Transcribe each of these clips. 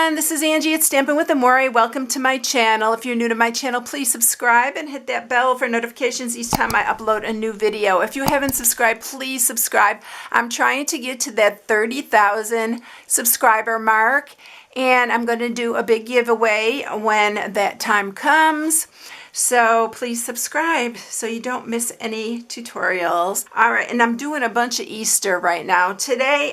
everyone, this is Angie at StampingWithAmore. Welcome to my channel. If you're new to my channel, please subscribe and hit that bell for notifications each time I upload a new video. If you haven't subscribed, please subscribe. I'm trying to get to that 30,000 subscriber mark, and I'm going to do a big giveaway when that time comes. So please subscribe so you don't miss any tutorials. All right, and I'm doing a bunch of Easter right now. Today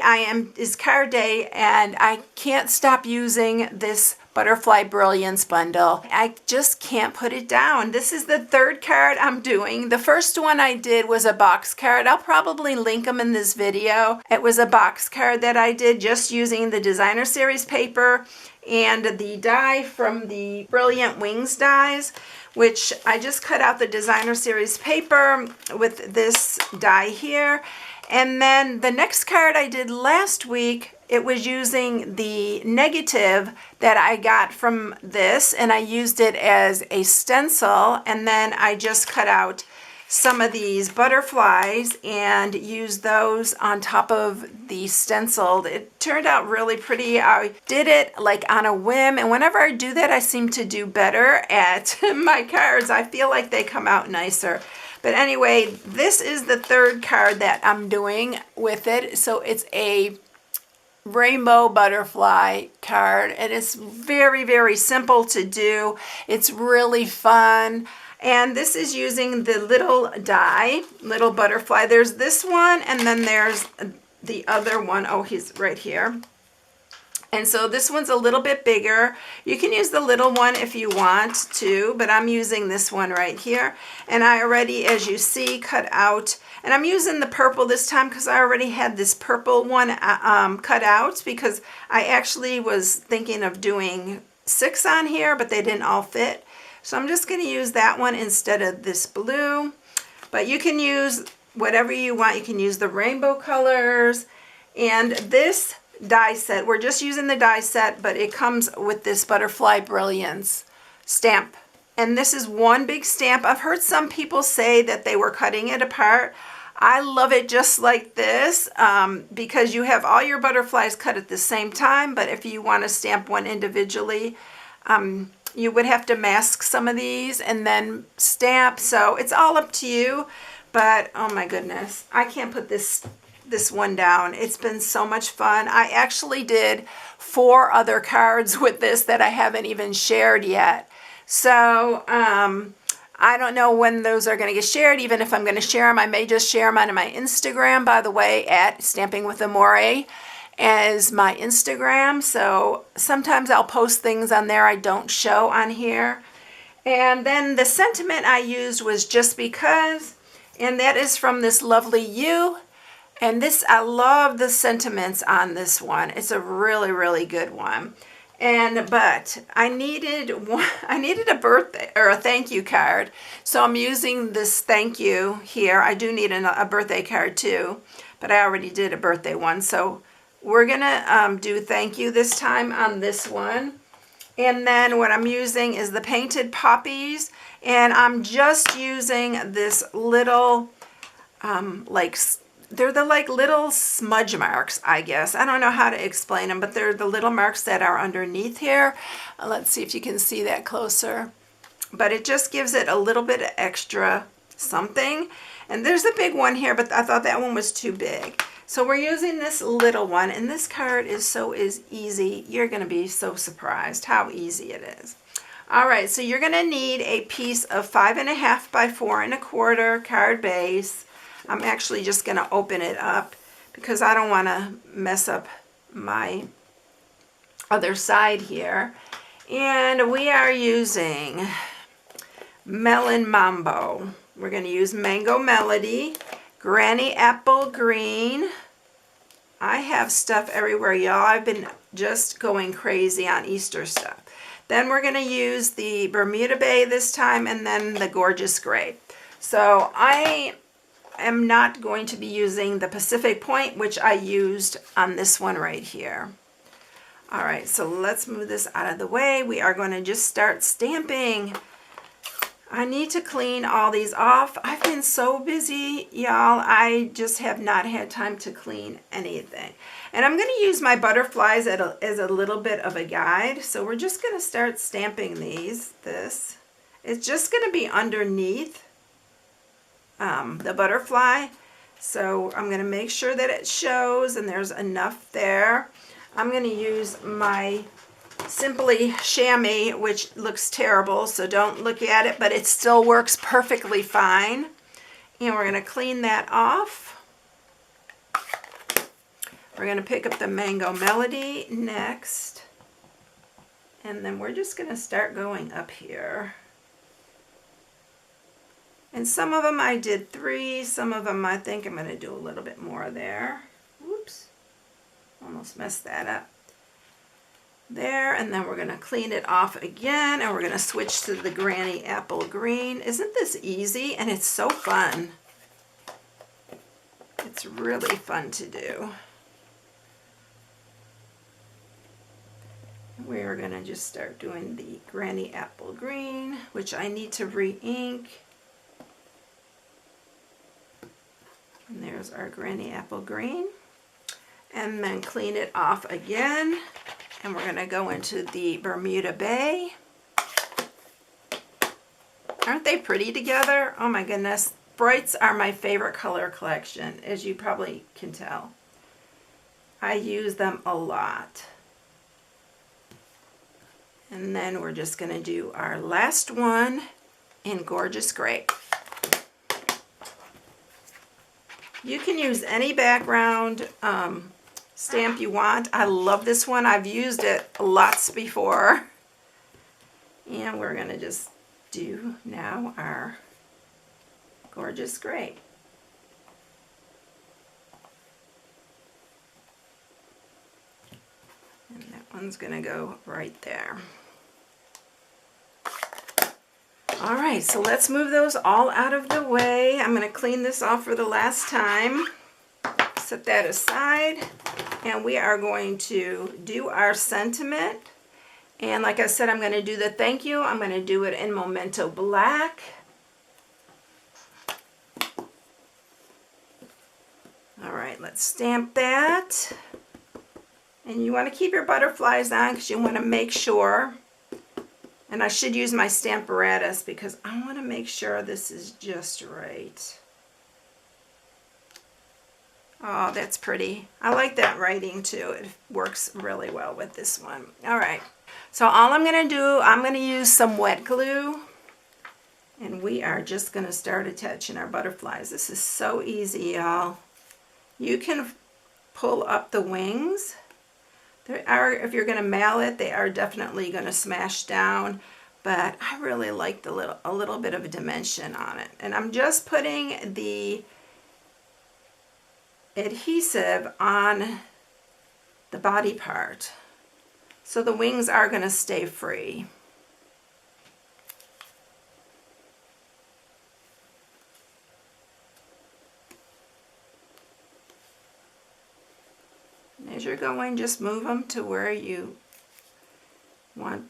is card day, and I can't stop using this Butterfly Brilliance bundle. I just can't put it down. This is the third card I'm doing. The first one I did was a box card. I'll probably link them in this video. It was a box card that I did just using the designer series paper and the die from the Brilliant Wings dies, which I just cut out the designer series paper with this die here. And then the next card I did last week, it was using the negative that I got from this, and I used it as a stencil, and then I just cut out some of these butterflies and used those on top of the stenciled. It turned out really pretty. I did it like on a whim, and whenever I do that, I seem to do better at my cards. I feel like they come out nicer. But anyway, this is the third card that I'm doing with it. So it's a rainbow butterfly card, and it's very, very simple to do. It's really fun. And this is using the little die, little butterfly. There's this one, and then there's the other one. Oh, he's right here. And so this one's a little bit bigger. You can use the little one if you want to, but I'm using this one right here. And I already, as you see, cut out. And I'm using the purple this time because I already had this purple one cut out, because I actually was thinking of doing 6 on here, but they didn't all fit. So I'm just going to use that one instead of this blue. But you can use whatever you want. You can use the rainbow colors. And this die set, we're just using the die set, but it comes with this Butterfly Brilliance stamp. And this is one big stamp. I've heard some people say that they were cutting it apart. I love it just like this because you have all your butterflies cut at the same time. But if you want to stamp one individually, you would have to mask some of these and then stamp. So it's all up to you. But oh my goodness, I can't put this one down. It's been so much fun. I actually did 4 other cards with this that I haven't even shared yet. So I don't know when those are going to get shared. Even if I'm going to share them, I may just share them on my Instagram, by the way, at StampingWithAmore as my Instagram. So sometimes I'll post things on there I don't show on here. And then the sentiment I used was just because, and that is from this lovely You. And this, I love the sentiments on this one. It's a really, really good one. But I needed a birthday or a thank you card. So I'm using this thank you here. I do need a birthday card too, but I already did a birthday one. So we're gonna do thank you this time on this one. And then what I'm using is the painted poppies, and I'm just using this little they're the little smudge marks, I guess. I don't know how to explain them, but they're the little marks that are underneath here. Let's see if you can see that closer. But it just gives it a little bit of extra something. And there's a big one here, but I thought that one was too big. So we're using this little one, and this card is easy. You're going to be so surprised how easy it is. All right, so you're going to need a piece of 5.5 by 4 1/4 card base. I'm actually just going to open it up because I don't want to mess up my other side here. And we are using Melon Mambo. We're going to use Mango Melody, Granny Apple Green. I have stuff everywhere, y'all. I've been just going crazy on Easter stuff. Then we're going to use the Bermuda Bay this time, and then the Gorgeous Gray. So I am not going to be using the Pacific Point, which I used on this one right here. All right, so let's move this out of the way. We are going to just start stamping. I need to clean all these off. I've been so busy, y'all. I just have not had time to clean anything. And I'm going to use my butterflies as a little bit of a guide. So we're just going to start stamping this. It's just going to be underneath the butterfly. So I'm going to make sure that it shows and there's enough there. I'm going to use my Simply Chamois, which looks terrible, so don't look at it, but it still works perfectly fine. And we're going to clean that off. We're going to pick up the Mango Melody next. And then we're just going to start going up here. And some of them I did 3, some of them I think I'm going to do a little bit more there. Whoops, almost messed that up. There, and then we're going to clean it off again, and we're going to switch to the Granny Apple Green. Isn't this easy? And it's so fun. It's really fun to do. We're going to just start doing the Granny Apple Green, which I need to re-ink. And there's our Granny Apple Green. And then clean it off again. And we're going to go into the Bermuda Bay. Aren't they pretty together? Oh my goodness. Brights are my favorite color collection, as you probably can tell. I use them a lot. And then we're just going to do our last one in Gorgeous Grape. You can use any background stamp you want. I love this one. I've used it lots before. And we're going to just do now our Gorgeous Grape. And that one's going to go right there. All right, so let's move those all out of the way. I'm going to clean this off for the last time. Set that aside. And we are going to do our sentiment. And like I said, I'm going to do the thank you. I'm going to do it in Memento Black. All right, let's stamp that. And you want to keep your butterflies on because you want to make sure. And I should use my Stamparatus because I want to make sure this is just right. Oh, that's pretty. I like that writing too. It works really well with this one. All right. So all I'm going to do, I'm going to use some wet glue. And we are just going to start attaching our butterflies. This is so easy, y'all. You can pull up the wings. There are, if you're going to mail it, they are definitely going to smash down. But I really like a little bit of a dimension on it. And I'm just putting the adhesive on the body part. So the wings are going to stay free. And as you're going, just move them to where you want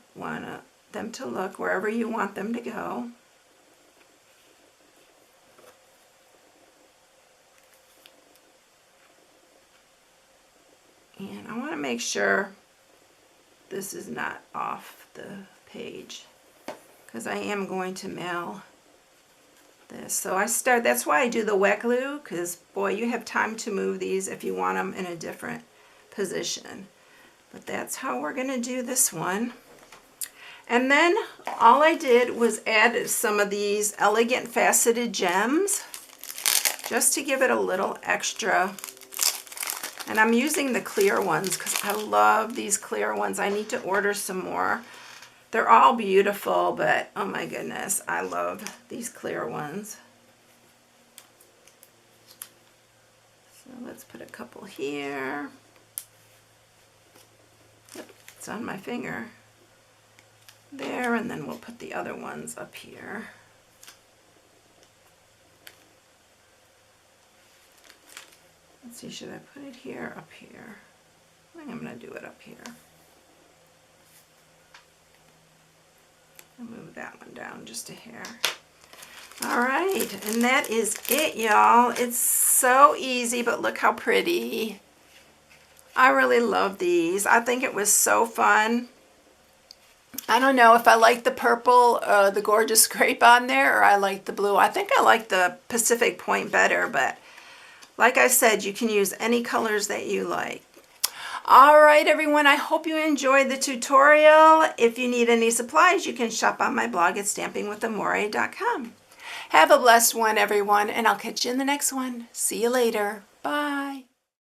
them to look, wherever you want them to go. And I want to make sure this is not off the page because I am going to mail this. So that's why I do the wet glue, because boy, you have time to move these if you want them in a different position. But that's how we're going to do this one. And then all I did was add some of these elegant faceted gems just to give it a little extra. And I'm using the clear ones because I love these clear ones. I need to order some more. They're all beautiful, but oh my goodness, I love these clear ones. So let's put a couple here. Yep, it's on my finger. There, and then we'll put the other ones up here. Let's see, should I put it here, up here? I think I'm going to do it up here. I'll move that one down just a hair. All right, and that is it, y'all. It's so easy, but look how pretty. I really love these. I think it was so fun. I don't know if I like the purple, the gorgeous grape on there, or I like the blue. I think I like the Pacific Point better, but like I said, you can use any colors that you like. All right, everyone, I hope you enjoyed the tutorial. If you need any supplies, you can shop on my blog at StampingWithAmore.com. Have a blessed one, everyone, and I'll catch you in the next one. See you later. Bye.